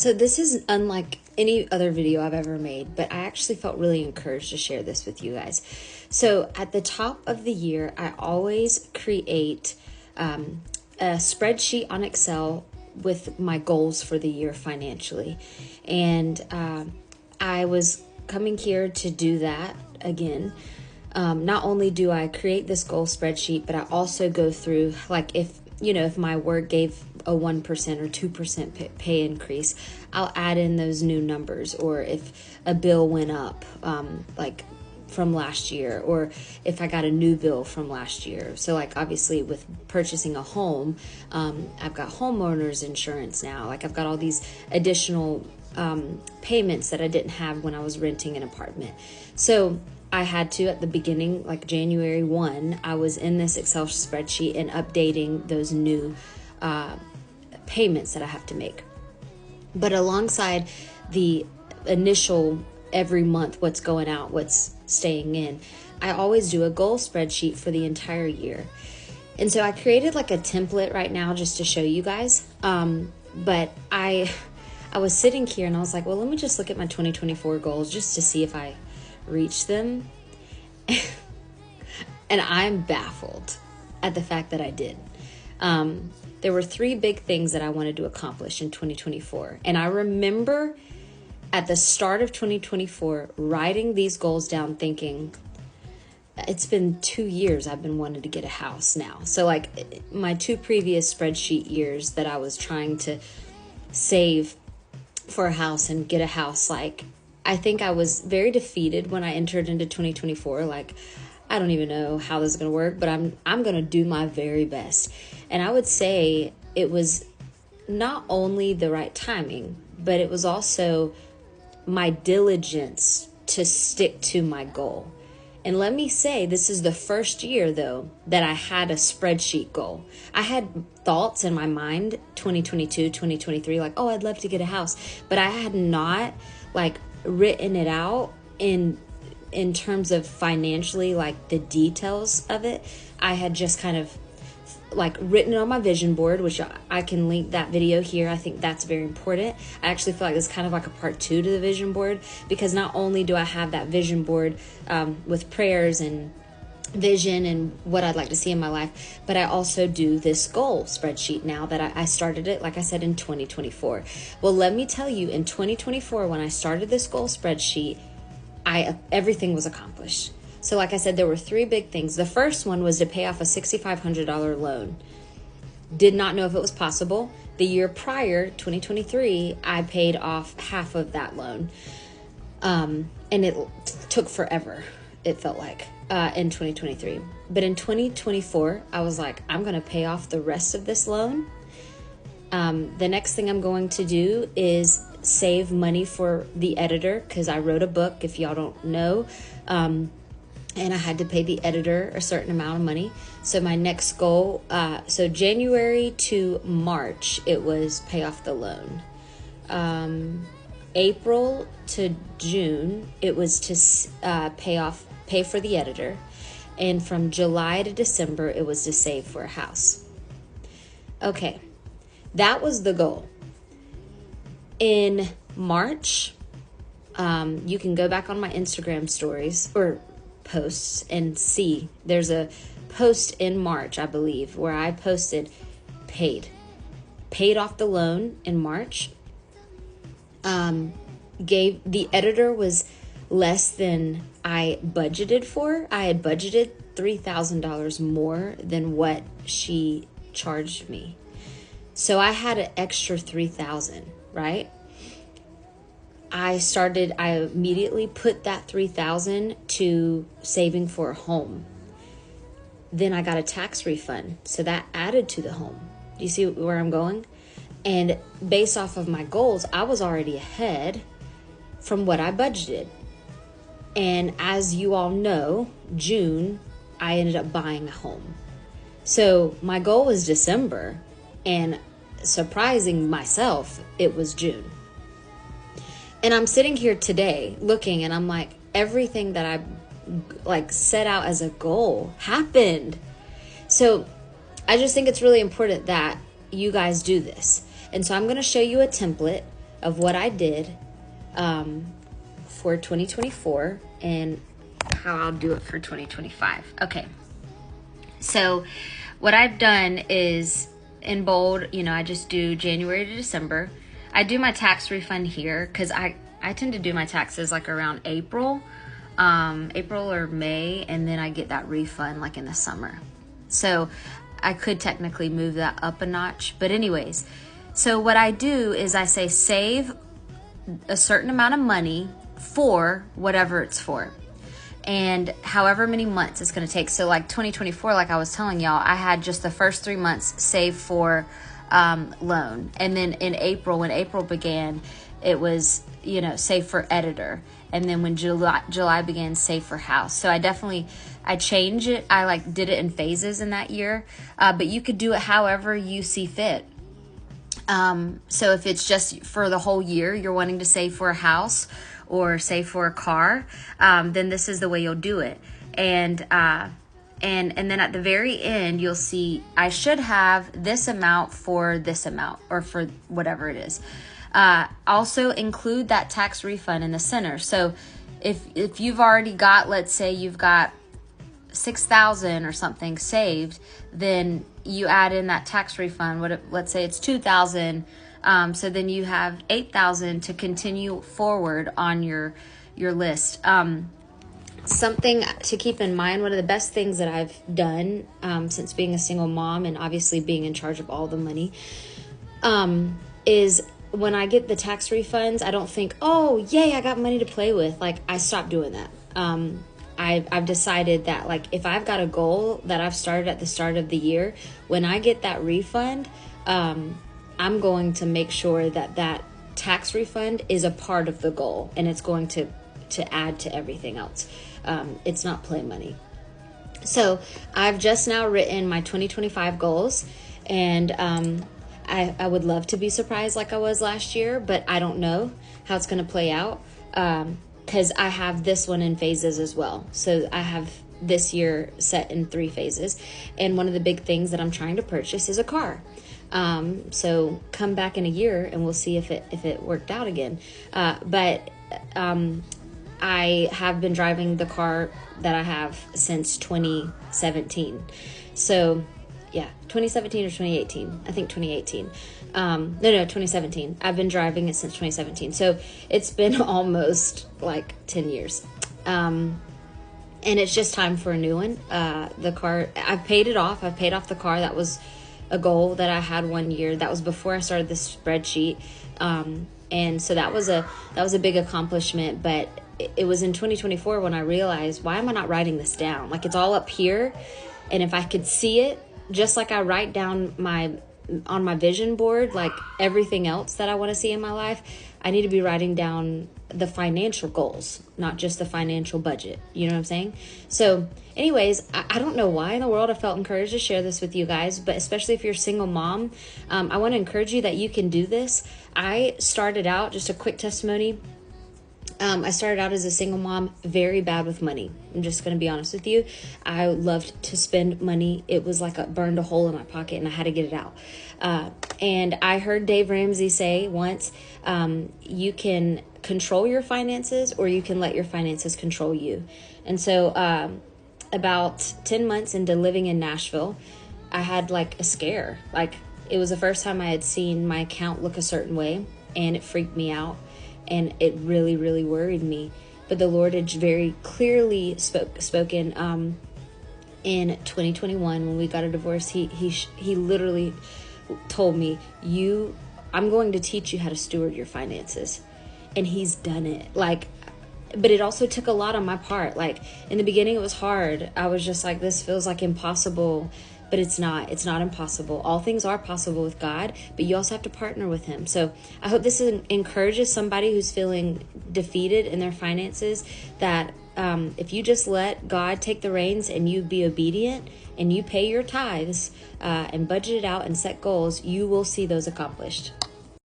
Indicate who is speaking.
Speaker 1: So this is unlike any other video I've ever made, but I actually felt really encouraged to share this with you guys. So at the top of the year, I always create a spreadsheet on Excel with my goals for the year financially. And I was coming here to do that again. Not only do I create this goal spreadsheet, but I also go through, like, if my work gave a 1% or 2% pay increase, I'll add in those new numbers. Or if a bill went up, like from last year, or if I got a new bill from last year. So like obviously with purchasing a home, I've got homeowners insurance now. Like I've got all these additional payments that I didn't have when I was renting an apartment. So I had to, at the beginning, like January 1, I was in this Excel spreadsheet and updating those new payments that I have to make. But alongside the initial every month, what's going out, what's staying in, I always do a goal spreadsheet for the entire year. And so I created like a template right now just to show you guys. But I was sitting here and I was like, well, let me just look at my 2024 goals just to see if I reach them. And I'm baffled at the fact that I did. There were 3 big things that I wanted to accomplish in 2024. And I remember at the start of 2024 writing these goals down, thinking, it's been 2 years I've been wanting to get a house now. So like my 2 previous spreadsheet years that I was trying to save for a house and get a house, like I think I was very defeated when I entered into 2024. Like, I don't even know how this is going to work, but I'm going to do my very best. And I would say it was not only the right timing, but it was also my diligence to stick to my goal. And let me say, this is the first year, though, that I had a spreadsheet goal. I had thoughts in my mind, 2022, 2023, like, oh, I'd love to get a house. But I had not, like, written it out in terms of financially, like, the details of it. I had just kind of, like, written it on my vision board, which I can link that video here. I think that's very important. I actually feel like it's kind of like a part 2 to the vision board, because not only do I have that vision board with prayers and vision and what I'd like to see in my life, but I also do this goal spreadsheet now that I started it, like I said, in 2024. Well, let me tell you, in 2024, when I started this goal spreadsheet, everything was accomplished. So like I said, there were 3 big things. The first one was to pay off a $6,500 loan. Did not know if it was possible. The year prior, 2023, I paid off half of that loan. And it took forever, it felt like, in 2023. But in 2024, I was like, I'm going to pay off the rest of this loan. The next thing I'm going to do is save money for the editor, because I wrote a book, if y'all don't know. And I had to pay the editor a certain amount of money. So my next goal, so January to March, it was pay off the loan. April to June, it was to pay for the editor. And from July to December, it was to save for a house. Okay, that was the goal. In March, you can go back on my Instagram stories or posts and see there's a post in March, I believe, where I posted paid off the loan in March. The editor was less than I budgeted for. I had budgeted $3,000 more than what she charged me. So I had an extra $3,000, right? I immediately put that $3,000 to saving for a home. Then I got a tax refund, so that added to the home. Do you see where I'm going? And based off of my goals, I was already ahead from what I budgeted. And as you all know, June, I ended up buying a home. So my goal was December, and surprising myself, it was June. And I'm sitting here today looking, and I'm like, everything that I set out as a goal happened. So I just think it's really important that you guys do this. And so I'm going to show you a template of what I did for 2024 and how I'll do it for 2025. Okay. So what I've done is in bold, I just do January to December. I do my tax refund here because I tend to do my taxes like around April or May, and then I get that refund like in the summer. So I could technically move that up a notch. But anyways, so what I do is I say save a certain amount of money for whatever it's for. And however many months it's going to take. So like 2024, like I was telling y'all, I had just the first 3 months saved for loan. And then in April, when April began, it was, save for editor. And then when July began, save for house. So I changed it. I did it in phases in that year. But you could do it however you see fit. So if it's just for the whole year, you're wanting to save for a house or save for a car, then this is the way you'll do it. And then at the very end, you'll see I should have this amount for this amount or for whatever it is. Also include that tax refund in the center. So if you've already got, let's say you've got 6,000 or something saved, then you add in that tax refund. Let's say it's 2,000. So then you have 8,000 to continue forward on your list. Something to keep in mind, one of the best things that I've done since being a single mom and obviously being in charge of all the money is when I get the tax refunds, I don't think, oh, yay, I got money to play with. I stopped doing that. I've decided that if I've got a goal that I've started at the start of the year, when I get that refund, I'm going to make sure that tax refund is a part of the goal, and it's going to add to everything else. It's not play money. So I've just now written my 2025 goals, and I would love to be surprised like I was last year, but I don't know how it's going to play out because I have this one in phases as well. So I have this year set in 3 phases, and one of the big things that I'm trying to purchase is a car. So come back in a year and we'll see if it worked out again. But I have been driving the car that I have since 2017. So yeah, 2017 or 2018. I think 2018. No, 2017. I've been driving it since 2017. So it's been almost 10 years. And it's just time for a new one. The car, I've paid it off. I've paid off the car. That was a goal that I had one year. That was before I started this spreadsheet. And so that was a big accomplishment, but it was in 2024 when I realized, why am I not writing this down? It's all up here. And if I could see it, just like I write down on my vision board, everything else that I want to see in my life, I need to be writing down the financial goals, not just the financial budget. You know what I'm saying? So anyways, I don't know why in the world I felt encouraged to share this with you guys, but especially if you're a single mom, I want to encourage you that you can do this. I started out, just a quick testimony, I started out as a single mom, very bad with money. I'm just going to be honest with you. I loved to spend money. It was like it burned a hole in my pocket and I had to get it out. And I heard Dave Ramsey say once, you can control your finances or you can let your finances control you. And so about 10 months into living in Nashville, I had a scare. It was the first time I had seen my account look a certain way, and it freaked me out. And it really, really worried me. But the Lord had very clearly spoken in 2021 when we got a divorce. He literally told me, I'm going to teach you how to steward your finances. And he's done it. But it also took a lot on my part. In the beginning, it was hard. I was just this feels impossible. But it's not impossible. All things are possible with God, but you also have to partner with him. So I hope this encourages somebody who's feeling defeated in their finances, that if you just let God take the reins and you be obedient and you pay your tithes and budget it out and set goals, you will see those accomplished.